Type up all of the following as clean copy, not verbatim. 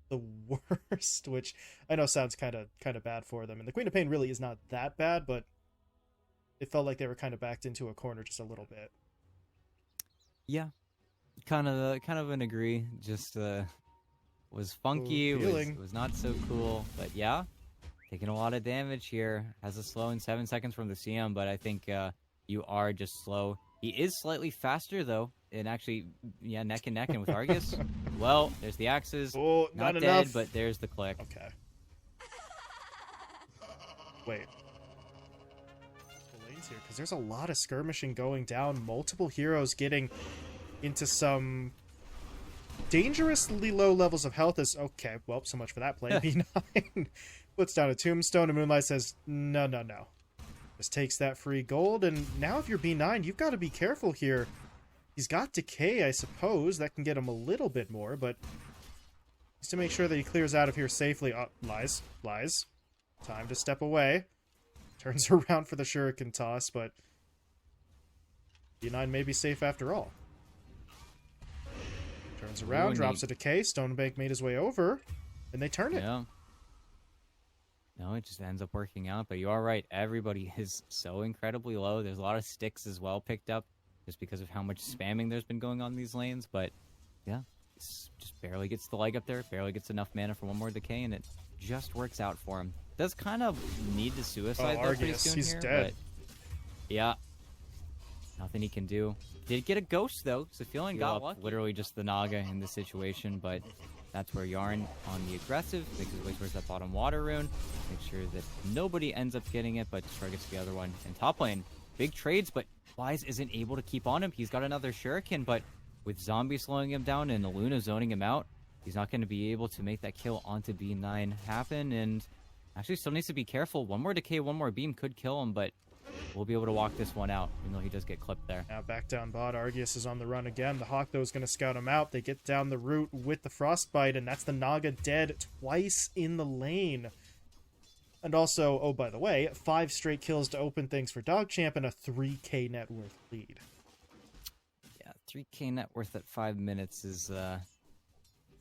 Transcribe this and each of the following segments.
the worst, which I know sounds kind of bad for them. And the Queen of Pain really is not that bad, but it felt like they were kind of backed into a corner just a little bit. Yeah, kind of an agree. Just was Ooh, funky, healing. was not so cool, but yeah, taking a lot of damage here. Has a slow in 7 seconds from the CM, but I think you are just slow. He is slightly faster though, and actually, yeah, neck and neck. And with Argus, well, there's the axes. Oh, not Not dead, enough. but there's the click. Okay. Wait. The lanes here, because there's a lot of skirmishing going down. Multiple heroes getting into some dangerously low levels of health. Is okay. Well, so much for that play. B9 puts down a tombstone, and Moonlight says, "No, no, no." Just takes that free gold, and now if you're B9, you've got to be careful here. He's got decay, I suppose. That can get him a little bit more, but just to make sure that he clears out of here safely. Oh, lies. Lies. Time to step away. Turns around for the shuriken toss, but B9 may be safe after all. Turns around, Ooh, drops a decay. Stonebank made his way over, and they turn it. Yeah. No, it just ends up working out. But you are right. Everybody is so incredibly low. There's a lot of sticks as well picked up just because of how much spamming there's been going on in these lanes. But yeah, just barely gets the leg up there, barely gets enough mana for one more decay, and it just works out for him. Does kind of need to suicide though pretty Argus, soon he's here, dead. but yeah, nothing he can do. Did get a ghost though, so feeling got lucky. Literally just the Naga in this situation, but that's where Yarn on the aggressive makes his way towards that bottom water rune. Make sure that nobody ends up getting it, but Destroy gets the other one. And top lane, big trades, but Wise isn't able to keep on him. He's got another shuriken, but with Zombie slowing him down and Luna zoning him out, he's not going to be able to make that kill onto B9 happen. And actually still needs to be careful. One more decay, one more beam could kill him, but we'll be able to walk this one out, even though he does get clipped there. Now back down bot. Argus is on the run again. The Hawk, though, is going to scout him out. They get down the route with the Frostbite, and that's the Naga dead twice in the lane. And also, oh, by the way, 5 straight kills to open things for DogChamp and a 3k net worth lead. Yeah, 3k net worth at 5 minutes is,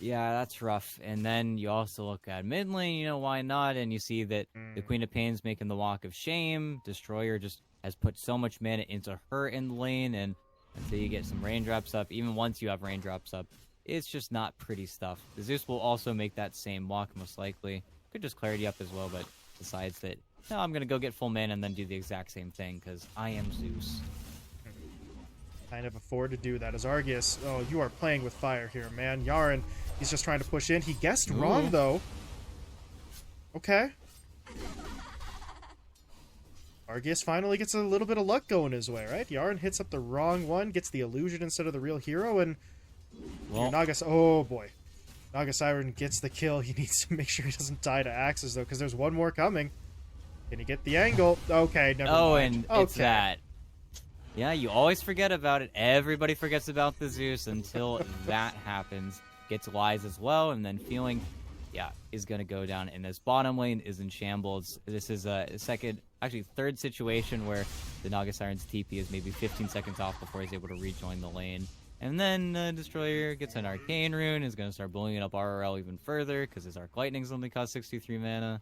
yeah, that's rough. And then you also look at mid lane, you know, why not? And you see that the Queen of Pain's making the walk of shame. Destroyer just has put so much mana into her in the lane, and until you get some raindrops up, even once you have raindrops up, it's just not pretty stuff. The Zeus will also make that same walk, most likely. Could just clarity up as well, but decides that, no, I'm going to go get full mana and then do the exact same thing, because I am Zeus. Kind of afford to do that as Argus. Oh, you are playing with fire here, man. Yaren, he's just trying to push in. He guessed wrong, though. Okay. Argus finally gets a little bit of luck going his way, right? Yaren hits up the wrong one, gets the illusion instead of the real hero, and Well, Nagas. Oh boy, Naga Siren gets the kill. He needs to make sure he doesn't die to axes though, because there's one more coming. Can he get the angle? Okay, never mind. and Okay. it's that. Yeah, you always forget about it. Everybody forgets about the Zeus until that happens. Gets Wise as well, and then feeling, yeah, is going to go down. And this bottom lane is in shambles. This is a third situation where the Naga Siren's TP is maybe 15 seconds off before he's able to rejoin the lane. And then Destroyer gets an Arcane Rune, is going to start blowing up RRL even further, because his Arc Lightning's only cost 63 mana.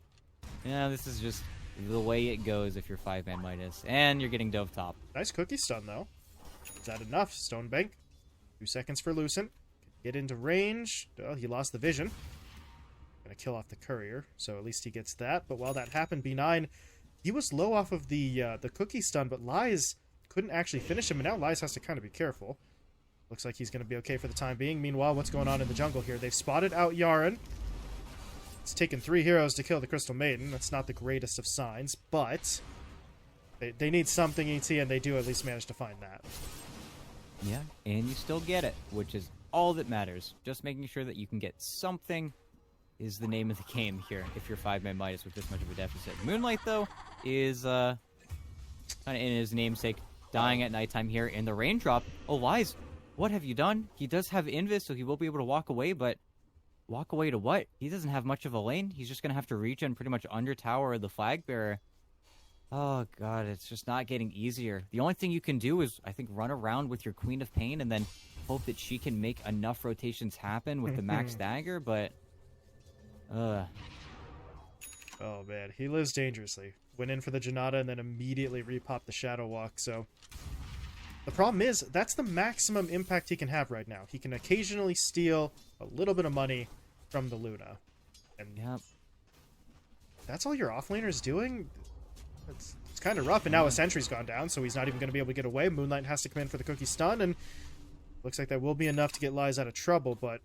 Yeah, this is just the way it goes if you're 5ManMidas. And you're getting Dove top. Nice cookie stun though. Is that enough? Stonebank. 2 seconds for Lucent. Get into range. Oh, he lost the vision. Gonna kill off the courier, so at least he gets that. But while that happened, B9, he was low off of the cookie stun, but Lies couldn't actually finish him, and now Lies has to kind of be careful. Looks like he's going to be okay for the time being. Meanwhile, what's going on in the jungle here? They've spotted out Yaren. It's taken 3 heroes to kill the Crystal Maiden. That's not the greatest of signs, but they need something ET, and they do at least manage to find that. Yeah, and you still get it, which is all that matters. Just making sure that you can get something is the name of the game here if you're 5ManMidas with this much of a deficit. Moonlight, though, is kind of in his namesake, dying at nighttime here in the raindrop. Oh, Wise, what have you done? He does have Invis, so he will be able to walk away, but walk away to what? He doesn't have much of a lane. He's just going to have to regen pretty much under tower the flag bearer. Oh, God, it's just not getting easier. The only thing you can do is, I think, run around with your Queen of Pain and then hope that she can make enough rotations happen with the max dagger, but Oh man, he lives dangerously. Went in for the Janata and then immediately repopped the Shadow Walk, so... The problem is, that's the maximum impact he can have right now. He can occasionally steal a little bit of money from the Luna. And Yep. That's all your offlaner's doing? It's kind of rough, and now a sentry's gone down, so he's not even going to be able to get away. Moonlight has to come in for the cookie stun, and looks like that will be enough to get Lies out of trouble, but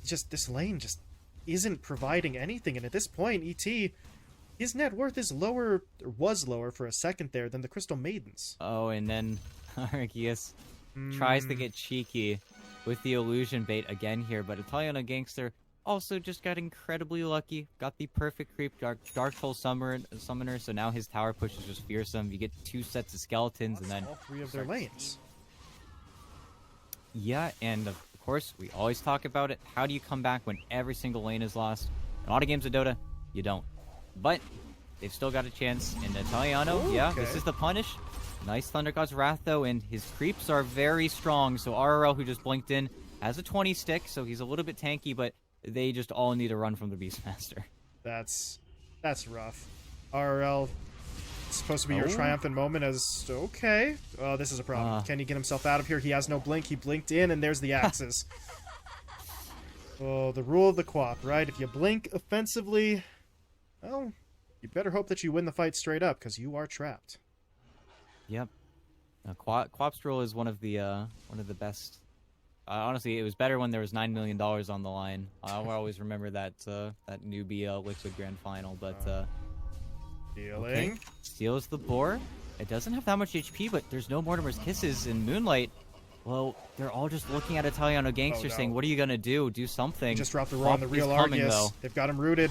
just this lane just isn't providing anything, and at this point, ET, his net worth is lower, or was lower for a second there, than the Crystal Maidens. Oh, and then Arceus tries to get cheeky with the illusion bait again here, but Italiano Gangster also just got incredibly lucky. Got the perfect creep Dark Soul Summoner, so now his tower push is just fearsome. You get 2 sets of skeletons, and then all 3 of their lanes. Yeah, and of course, we always talk about it. How do you come back when every single lane is lost? In a lot of games of Dota, you don't. But they've still got a chance. In Italiano, Ooh, yeah, okay. This is the punish. Nice Thunder God's Wrath, though, and his creeps are very strong. So RRL, who just blinked in, has a 20 stick, so he's a little bit tanky, but they just all need to run from the Beastmaster. That's rough. RRL, it's supposed to be your triumphant moment as, okay. Oh, this is a problem. Can he get himself out of here? He has no blink. He blinked in, and there's the axes. Oh, the rule of the QoP, right? If you blink offensively, well, you better hope that you win the fight straight up, because you are trapped. Yep. QoP's rule is one of the best. Honestly, it was better when there was $9 million on the line. I'll always remember that newbie Liquid Grand Final, but Dealing. Okay. Steals the boar. It doesn't have that much HP, but there's no Mortimer's Kisses in Moonlight. Well, they're all just looking at Italiano Gangster saying, what are you going to do? Do something. He just dropped the roar on the real Arceus. They've got him rooted.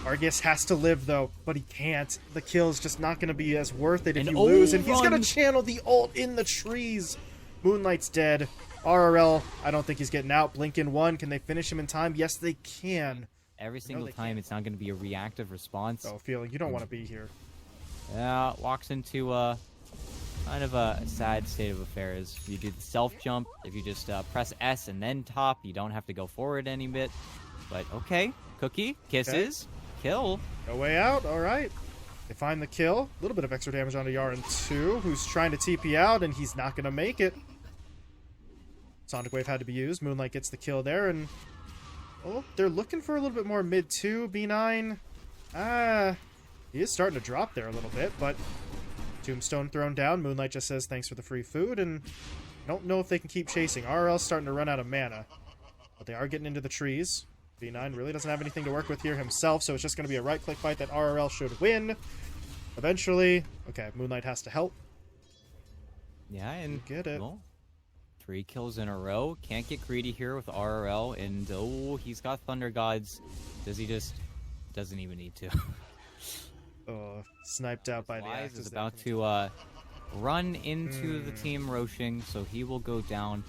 Arceus has to live, though, but he can't. The kill's just not going to be as worth it if you lose, and he's going to channel the ult in the trees. Moonlight's dead. RRL, I don't think he's getting out. Blink in 1. Can they finish him in time? Yes, they can. Every single time, it's not going to be a reactive response. Oh, feeling you don't want to be here. Yeah, walks into kind of a sad state of affairs. You do the self jump. If you just press S and then top, you don't have to go forward any bit. But okay, Cookie, kisses, kill. No way out, alright. They find the kill. A little bit of extra damage onto Yaren too, who's trying to TP out, and he's not going to make it. Sonic Wave had to be used. Moonlight gets the kill there, and oh, they're looking for a little bit more mid too. B9. He is starting to drop there a little bit, but Tombstone thrown down. Moonlight just says thanks for the free food, and I don't know if they can keep chasing. RL's starting to run out of mana, but they are getting into the trees. B9 really doesn't have anything to work with here himself, so it's just going to be a right-click fight that RRL should win. Eventually. Okay, Moonlight has to help. Yeah, and get it. Well, 3 kills in a row. Can't get greedy here with RRL, and oh, he's got Thunder Gods. Does he just... Doesn't even need to. Oh, sniped out by the Wise axes. is about to run into the team Roshing, so he will go down.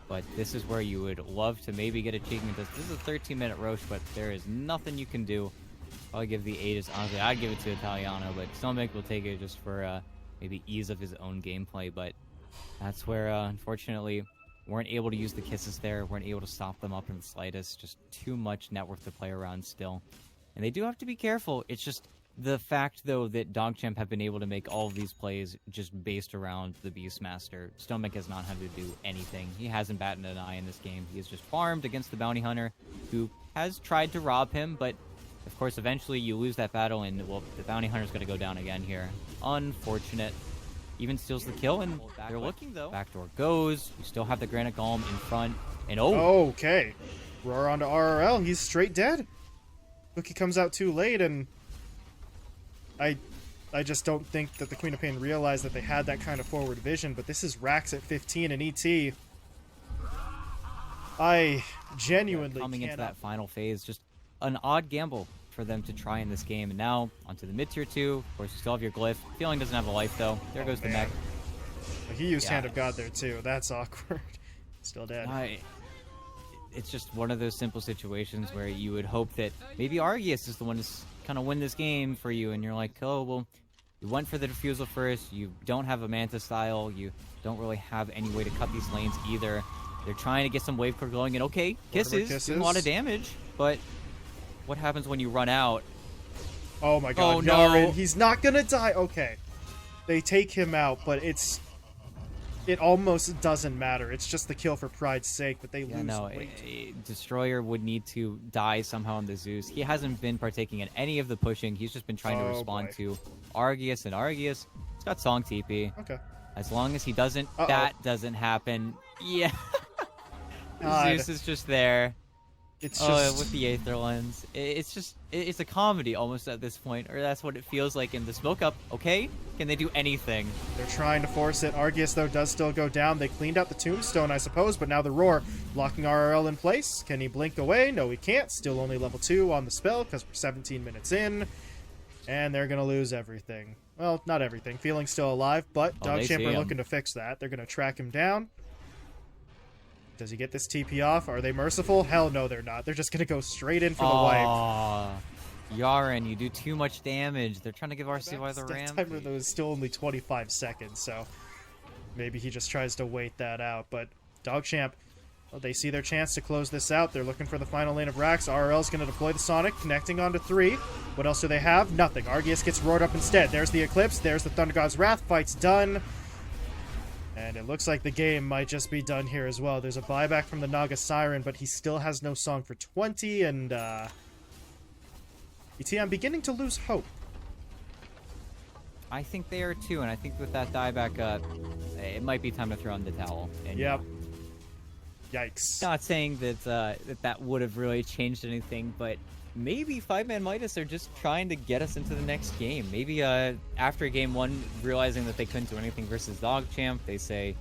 But this is where you would love to maybe get a achievement. This is a 13-minute Roche, but there is nothing you can do. I'll give the 8 is honestly, I'd give it to Italiano, but Stomach will take it just for maybe ease of his own gameplay. But that's where, unfortunately, weren't able to use the kisses there, weren't able to stop them up in the slightest. Just too much net worth to play around still. And they do have to be careful. It's just the fact, though, that DogChamp have been able to make all of these plays just based around the Beastmaster. Stomach has not had to do anything. He hasn't batted an eye in this game. He has just farmed against the Bounty Hunter, who has tried to rob him, but of course, eventually you lose that battle, and, well, the Bounty Hunter's going to go down again here. Unfortunate. Even steals the kill, and they're looking, though. Backdoor goes. You still have the Granite Golem in front, and Okay. Roar onto RRL. He's straight dead. Cookie comes out too late, and I just don't think that the Queen of Pain realized that they had that kind of forward vision, but this is Rax at 15 and ET. I genuinely coming into that final phase, just an odd gamble for them to try in this game. And now, onto the mid-tier 2. Of course, you still have your Glyph. Feeling doesn't have a life, though. There goes the mech. He used Hand of God there, too. That's awkward. Still dead. It's just one of those simple situations where you would hope that maybe Arceus is the one to kind of win this game for you, and you're like, oh, well, you went for the defusal first, you don't have a Manta style, you don't really have any way to cut these lanes either. They're trying to get some wave core going, and okay, kisses, doing a lot of damage, but what happens when you run out? Oh my god, Yaren, he's not gonna die. Okay. They take him out, but it almost doesn't matter. It's just the kill for pride's sake, but they lose weight. A Destroyer would need to die somehow on the Zeus. He hasn't been partaking in any of the pushing. He's just been trying to respond to Arceus, and Arceus, he's got Song TP. Okay. As long as he doesn't, that doesn't happen. Yeah. Zeus is just there. It's just with the Aether Lens. It's a comedy almost at this point, or that's what it feels like in the smoke up. Okay, can they do anything? They're trying to force it. Arceus, though, does still go down. They cleaned out the tombstone, I suppose, but now the roar blocking RRL in place. Can he blink away? No, he can't. Still only level 2 on the spell because we're 17 minutes in, and they're gonna lose everything. Well, not everything. Feeling's still alive, but DogChamp are looking to fix that. They're gonna track him down. Does he get this TP off? Are they merciful? Hell no, they're not. They're just going to go straight in for the wipe. Yaren, you do too much damage. They're trying to give RCY the ramp. That timer, though, is still only 25 seconds, so maybe he just tries to wait that out. But DogChamp, well, they see their chance to close this out. They're looking for the final lane of Rax. RL's going to deploy the Sonic, connecting onto 3. What else do they have? Nothing. Arceus gets roared up instead. There's the Eclipse. There's the Thunder God's Wrath. Fight's done. And it looks like the game might just be done here as well. There's a buyback from the Naga Siren, but he still has no song for 20, and, ET, I'm beginning to lose hope. I think they are too, and I think with that dieback, it might be time to throw in the towel. And, yep. Yikes. Not saying that that would have really changed anything, but maybe 5ManMidas are just trying to get us into the next game. Maybe after game 1, realizing that they couldn't do anything versus DogChamp, they say,